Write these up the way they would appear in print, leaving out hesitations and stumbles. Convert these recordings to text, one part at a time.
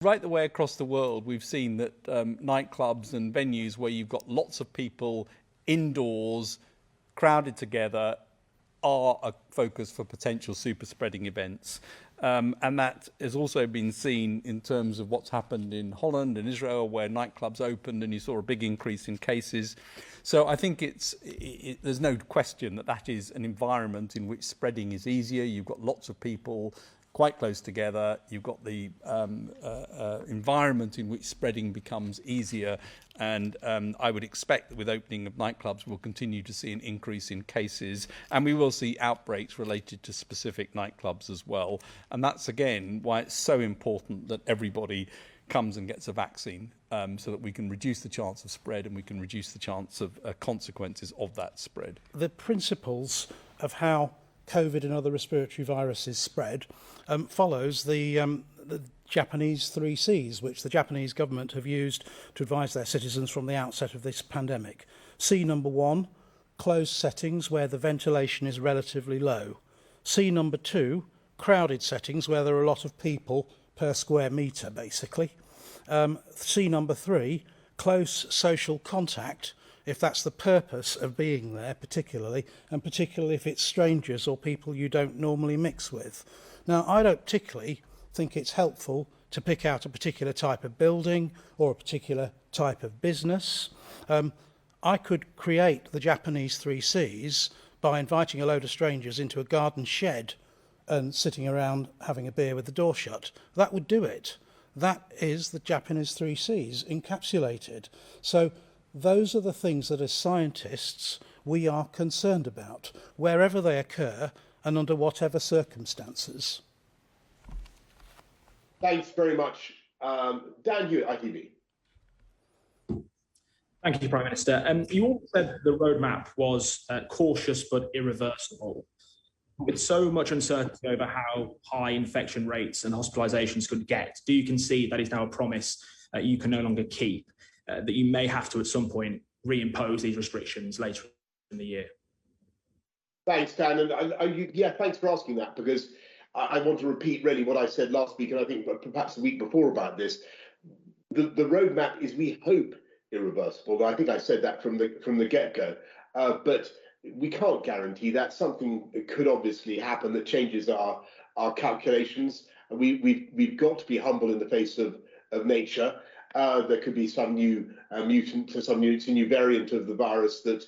Right the way across the world, we've seen that nightclubs and venues where you've got lots of people indoors, crowded together, are a focus for potential super spreading events. And that has also been seen in terms of what's happened in Holland and Israel, where nightclubs opened and you saw a big increase in cases. So I think there's no question that that is an environment in which spreading is easier. You've got lots of people quite close together. You've got the environment in which spreading becomes easier. And I would expect that with opening of nightclubs, we'll continue to see an increase in cases. And we will see outbreaks related to specific nightclubs as well. And that's, again, why it's so important that everybody comes and gets a vaccine so that we can reduce the chance of spread and we can reduce the chance of consequences of that spread. The principles of how COVID and other respiratory viruses spread follows the Japanese 3 Cs, which the Japanese government have used to advise their citizens from the outset of this pandemic. C number 1, closed settings where the ventilation is relatively low. C number 2, crowded settings where there are a lot of people per square metre, basically. C number 3, close social contact, if that's the purpose of being there, particularly, and particularly if it's strangers or people you don't normally mix with. Now, I don't particularly think it's helpful to pick out a particular type of building or a particular type of business. I could create the Japanese 3 Cs by inviting a load of strangers into a garden shed and sitting around having a beer with the door shut. That would do it. That is the Japanese 3 Cs encapsulated. So those are the things that as scientists we are concerned about, wherever they occur and under whatever circumstances. Thanks very much. Dan Hewitt, ITV. Thank you, Prime Minister. You all said the roadmap was cautious but irreversible. With so much uncertainty over how high infection rates and hospitalisations could get, do you concede that is now a promise you can no longer keep, that you may have to at some point reimpose these restrictions later in the year? Thanks, Dan. And yeah, thanks for asking that, because I want to repeat really what I said last week, and I think perhaps the week before about this. The roadmap is, we hope, irreversible. I think I said that from the get-go, but we can't guarantee that. Something could obviously happen that changes our calculations. We've got to be humble in the face of nature. There could be some new mutant, some new variant of the virus that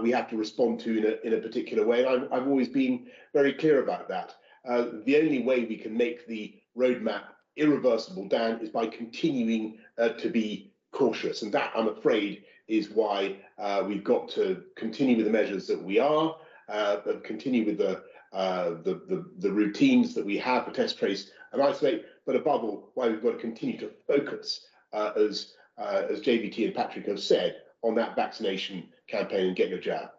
we have to respond to in a particular way. And I've always been very clear about that. The only way we can make the roadmap irreversible, Dan, is by continuing to be cautious. And that, I'm afraid, is why we've got to continue with the measures that we are, continue with the routines that we have for test, trace and isolate, but above all, why we've got to continue to focus, as JVT and Patrick have said, on that vaccination campaign and get your jab.